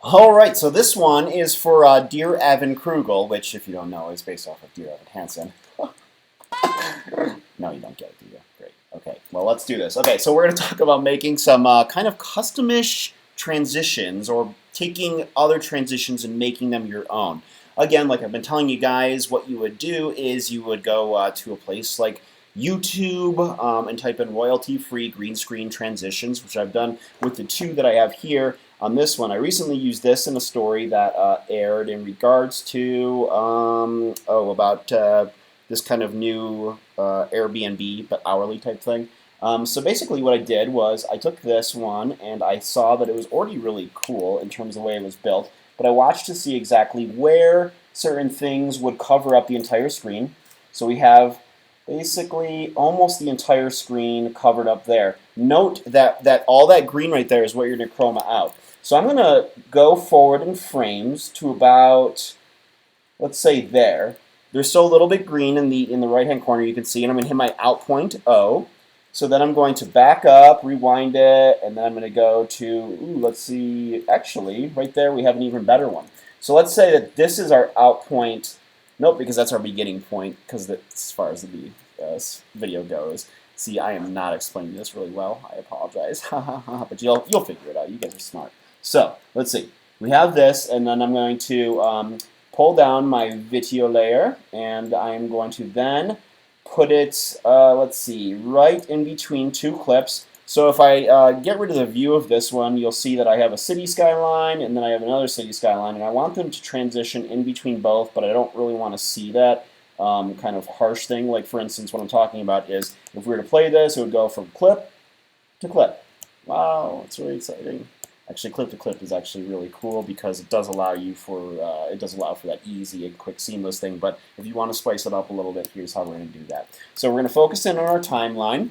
All right, so this one is for Dear Evan Krugel, which, if you don't know, is based off of Dear Evan Hansen. No, you don't get it, do you? Great. Okay, well, let's do this. Okay, so we're going to talk about making some kind of customish transitions or taking other transitions and making them your own. Again, like I've been telling you guys, what you would do is you would go to a place like YouTube and type in royalty-free green screen transitions, which I've done with the two that I have here. On this one, I recently used this in a story that aired in regards to about this kind of new Airbnb but hourly type thing. So basically, what I did was I took this one and I saw that it was already really cool in terms of the way it was built, but I watched to see exactly where certain things would cover up the entire screen. So we have basically almost the entire screen covered up there. Note that all that green right there is what you're going to chroma out. So I'm going to go forward in frames to about, let's say there. There's still a little bit green in the right hand corner, you can see, and I'm going to hit my out point O. So then I'm going to back up, rewind it, and then I'm going to go to, let's see, actually, right there we have an even better one. So let's say that this is our out point. Nope, because that's our beginning point, because as far as the video goes. See, I am not explaining this really well. I apologize. But you'll figure it out. You guys are smart. So let's see. We have this, and then I'm going to pull down my video layer, and I'm going to then put it, let's see, right in between two clips. So if I get rid of the view of this one, you'll see that I have a city skyline, and then I have another city skyline, and I want them to transition in between both, but I don't really want to see that kind of harsh thing. Like, for instance, what I'm talking about is if we were to play this, it would go from clip to clip. Wow, it's really exciting. Actually, clip to clip is actually really cool because it does allow you for that easy and quick seamless thing. But if you want to spice it up a little bit, here's how we're going to do that. So we're going to focus in on our timeline,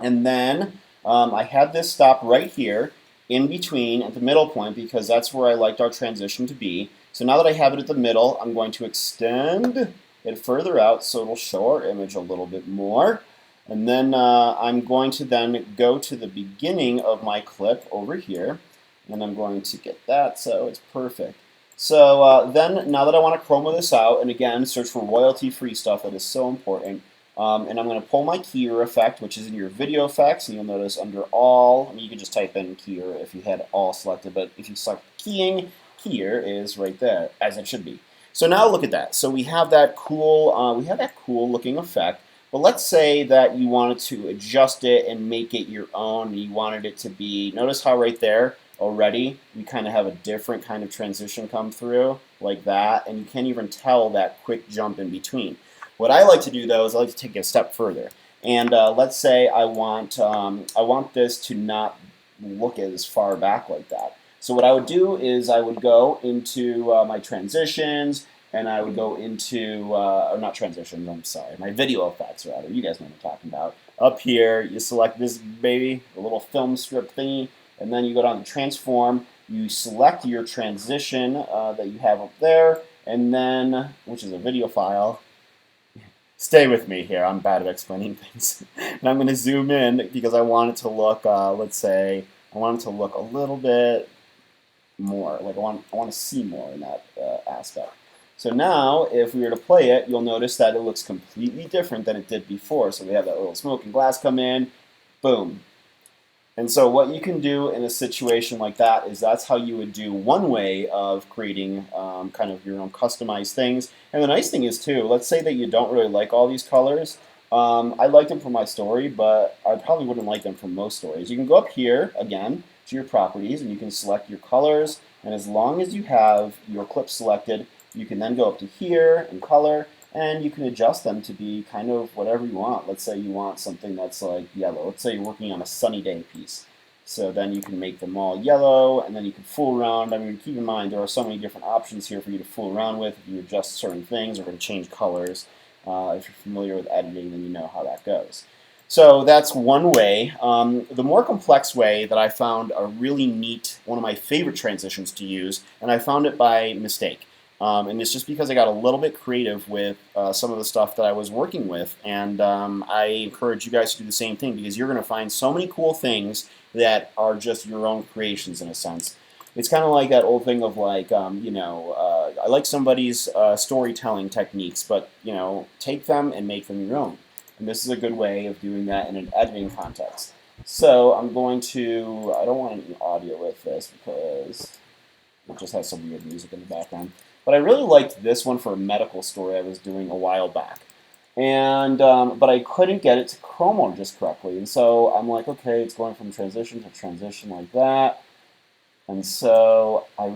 and then I had this stop right here in between at the middle point because that's where I liked our transition to be. So now that I have it at the middle, I'm going to extend it further out so it'll show our image a little bit more. And then I'm going to then go to the beginning of my clip over here, and I'm going to get that so it's perfect. So then, now that I want to chroma this out, and again, search for royalty-free stuff, that is so important. And I'm going to pull my keyer effect, which is in your video effects, and you'll notice under all, I mean, you could just type in keyer if you had all selected, but if you select keying, keyer is right there, as it should be. So now look at that. So we have that cool looking effect. But let's say that you wanted to adjust it and make it your own, and you wanted it to be, notice how right there already we kind of have a different kind of transition come through, like that, and you can't even tell that quick jump in between. What I like to do, though, is I like to take it a step further. And let's say I want this to not look as far back like that. So what I would do is I would go into my transitions, and I would go into, or not transitions, I'm sorry, my video effects rather. You guys know what I'm talking about. Up here, you select this baby, a little film strip thingy, and then you go down to transform. You select your transition that you have up there, and then, which is a video file. Stay with me here. I'm bad at explaining things. And I'm going to zoom in because I want it to look, let's say, I want it to look a little bit more. Like I want to see more in that aspect. So now, if we were to play it, you'll notice that it looks completely different than it did before. So we have that little smoke and glass come in, boom. And so what you can do in a situation like that is that's how you would do one way of creating kind of your own customized things. And the nice thing is too, let's say that you don't really like all these colors. I like them for my story, but I probably wouldn't like them for most stories. You can go up here again to your properties and you can select your colors. And as long as you have your clip selected, you can then go up to here and color, and you can adjust them to be kind of whatever you want. Let's say you want something that's like yellow. Let's say you're working on a sunny day piece. So then you can make them all yellow, and then you can fool around. I mean, keep in mind there are so many different options here for you to fool around with. If you adjust certain things or can change colors. If you're familiar with editing, then you know how that goes. So that's one way. The more complex way that I found a really neat, one of my favorite transitions to use, and I found it by mistake. And it's just because I got a little bit creative with some of the stuff that I was working with. And I encourage you guys to do the same thing because you're going to find so many cool things that are just your own creations in a sense. It's kind of like that old thing of like, I like somebody's storytelling techniques, but take them and make them your own. And this is a good way of doing that in an editing context. So I'm going to, I don't want any audio with this because it just has some weird music in the background. But I really liked this one for a medical story I was doing a while back. And but I couldn't get it to chroma just correctly. And so I'm like, okay, it's going from transition to transition like that. And so I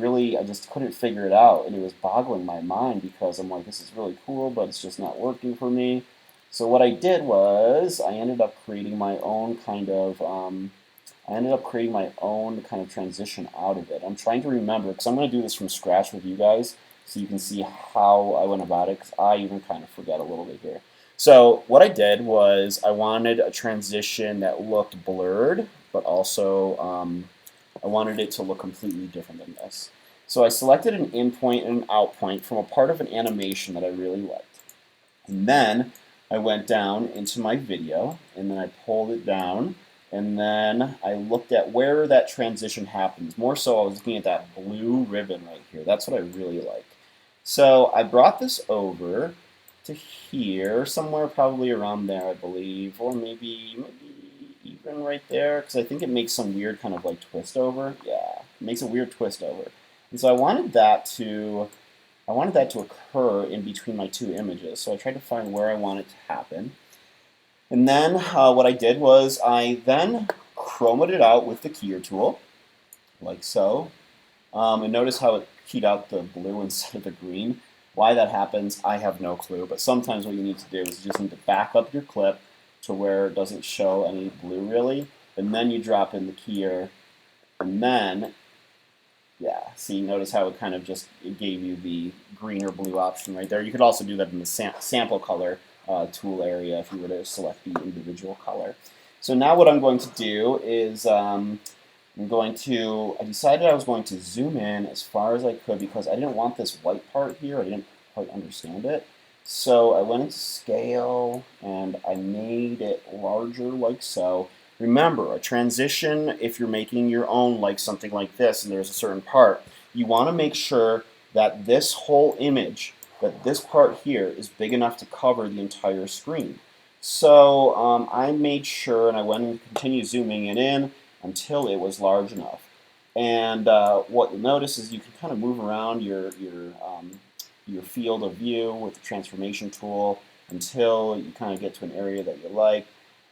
just couldn't figure it out, and it was boggling my mind because I'm like, this is really cool, but it's just not working for me. So what I did was I ended up creating my own kind of transition out of it. I'm trying to remember because I'm going to do this from scratch with you guys, so you can see how I went about it. Because I even kind of forget a little bit here. So what I did was I wanted a transition that looked blurred, but also I wanted it to look completely different than this. So I selected an in point and an out point from a part of an animation that I really liked. And then I went down into my video, and then I pulled it down, and then I looked at where that transition happens. More so, I was looking at that blue ribbon right here. That's what I really like. So I brought this over to here, somewhere probably around there, I believe, or maybe even right there, because I think it makes some weird kind of like twist over. Yeah, it makes a weird twist over. And so I wanted that to occur in between my two images. So I tried to find where I want it to happen. And then what I did was I then chromed it out with the keyer tool, like so. And notice how it keyed out the blue instead of the green. Why that happens, I have no clue. But sometimes what you need to do is you just need to back up your clip to where it doesn't show any blue really. And then you drop in the keyer. And then, yeah, see, notice how it kind of just it gave you the green or blue option right there. You could also do that in the sample color tool area if you were to select the individual color. So now what I'm going to do is I decided I was going to zoom in as far as I could because I didn't want this white part here. I didn't quite understand it. So I went into scale and I made it larger like so. Remember, a transition, if you're making your own like something like this and there's a certain part, you want to make sure that this whole image, that this part here is big enough to cover the entire screen. So I made sure and I went and continued zooming it in until it was large enough. And what you'll notice is you can kind of move around your field of view with the transformation tool until you kind of get to an area that you like.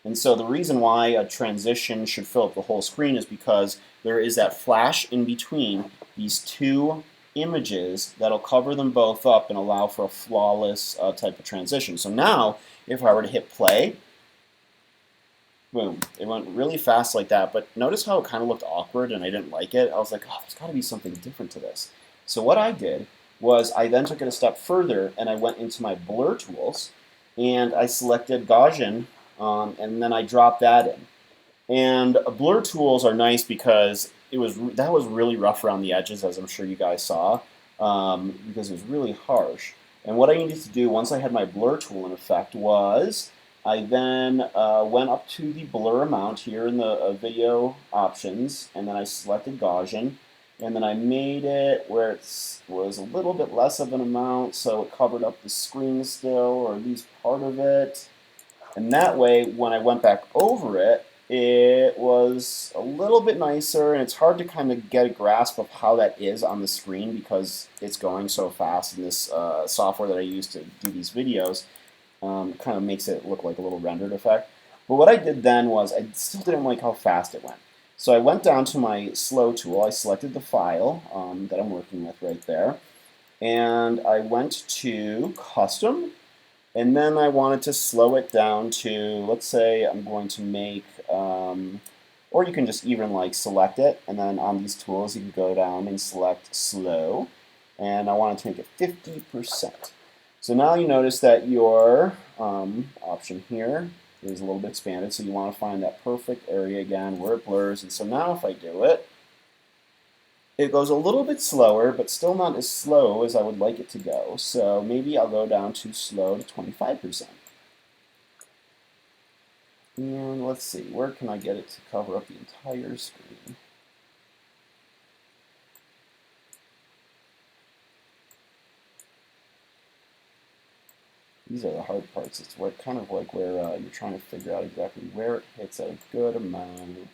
And so the reason why a transition should fill up the whole screen is because there is that flash in between these two images that'll cover them both up and allow for a flawless type of transition. So now, if I were to hit play, boom, it went really fast like that, but notice how it kind of looked awkward and I didn't like it. I was like, oh, there's got to be something different to this. So what I did was I then took it a step further and I went into my blur tools and I selected Gaussian and then I dropped that in. And blur tools are nice because that was really rough around the edges, as I'm sure you guys saw, because it was really harsh. And what I needed to do once I had my blur tool in effect was I then went up to the blur amount here in the video options, and then I selected Gaussian, and then I made it where it was a little bit less of an amount, so it covered up the screen still, or at least part of it. And that way, when I went back over it, it was a little bit nicer, and it's hard to kind of get a grasp of how that is on the screen because it's going so fast in this software that I use to do these videos. Kind of makes it look like a little rendered effect. But what I did then was I still didn't like how fast it went. So I went down to my slow tool. I selected the file that I'm working with right there. And I went to custom. And then I wanted to slow it down to, let's say I'm going to make, or you can just even like select it. And then on these tools, you can go down and select slow. And I wanted to make it 50%. So now you notice that your option here is a little bit expanded, so you want to find that perfect area again where it blurs. And so now if I do it, it goes a little bit slower, but still not as slow as I would like it to go. So maybe I'll go down to slow to 25%. And let's see, where can I get it to cover up the entire screen? these are the hard parts. It's what kind of like where you're trying to figure out exactly where it hits at a good amount.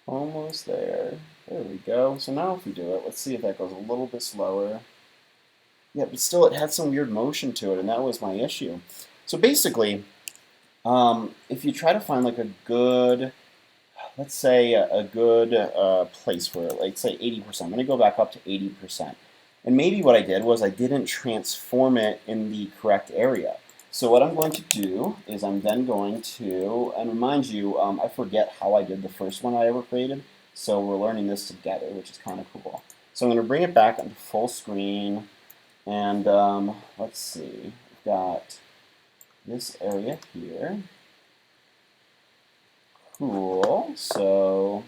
Almost there. There we go. So now if we do it, let's see if that goes a little bit slower. Yeah, but still it had some weird motion to it, and that was my issue. So basically, if you try to find like a good, let's say a good place for it, like say 80%. I'm going to go back up to 80%. And maybe what I did was I didn't transform it in the correct area. So what I'm going to do is I'm then going to, and remind you, I forget how I did the first one I ever created, so we're learning this together, which is kind of cool. So I'm going to bring it back into full screen, and let's see, we've got this area here. Cool, so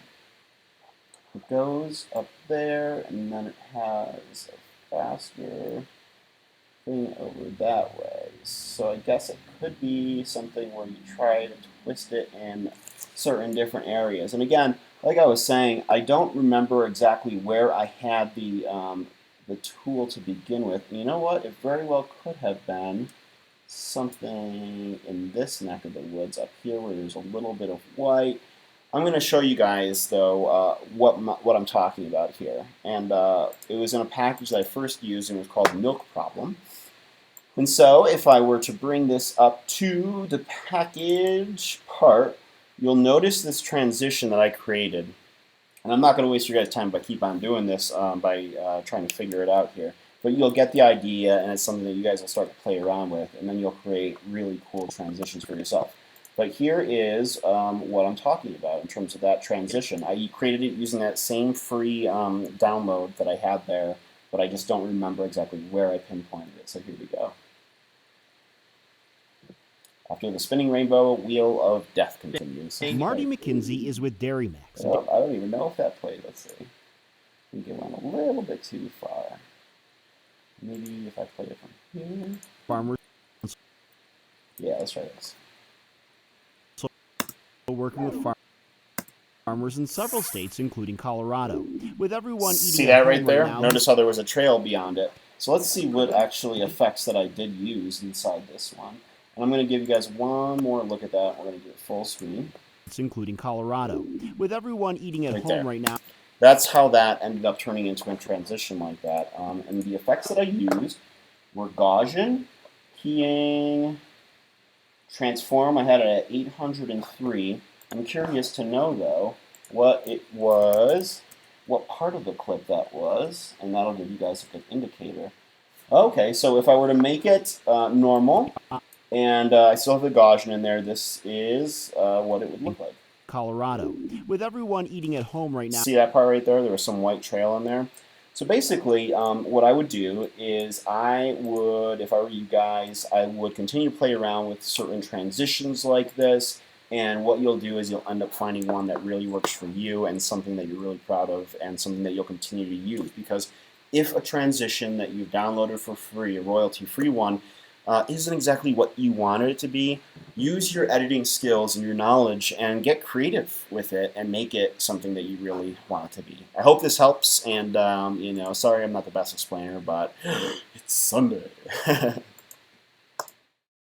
it goes up there, and then it has a faster thing over that way. So I guess it could be something where you try to twist it in certain different areas. And again, like I was saying, I don't remember exactly where I had the tool to begin with. And you know what? It very well could have been something in this neck of the woods up here where there's a little bit of white. I'm going to show you guys, though, what I'm talking about here. And it was in a package that I first used, and it was called Milk Problem. And so if I were to bring this up to the package part, you'll notice this transition that I created. And I'm not going to waste your guys' time by keep on doing this by trying to figure it out here. But you'll get the idea, and it's something that you guys will start to play around with, and then you'll create really cool transitions for yourself. But here is what I'm talking about in terms of that transition. I created it using that same free download that I had there, but I just don't remember exactly where I pinpointed it. So here we go. After the spinning rainbow, Wheel of Death continues. Marty McKenzie is with Dairy Max. Well, I don't even know if that played. Let's see. I think it went a little bit too far. Maybe if I play it from here. Farmers. Yeah, let's try this. Working with farmers in several states, including Colorado, with everyone eating. See that right there? Notice how there was a trail beyond it. So let's see what actually effects that I did use inside this one. And I'm going to give you guys one more look at that. We're going to do it full screen. It's including Colorado, with everyone eating at home right now. That's how that ended up turning into a transition like that. And the effects that I used were Gaussian, keying, transform. I had it at 803. I'm curious to know, though, what it was, what part of the clip that was, and that'll give you guys a good indicator. Okay, so if I were to make it normal, and I still have the Gaussian in there, this is what it would look like. Colorado, with everyone eating at home right now. See that part right there? There was some white trail in there. So basically, what I would do is I would, if I were you guys, I would continue to play around with certain transitions like this, and what you'll do is you'll end up finding one that really works for you and something that you're really proud of and something that you'll continue to use. Because if a transition that you've downloaded for free, a royalty-free one, isn't exactly what you wanted it to be, use your editing skills and your knowledge and get creative with it and make it something that you really want it to be. I hope this helps, and sorry I'm not the best explainer, but it's Sunday.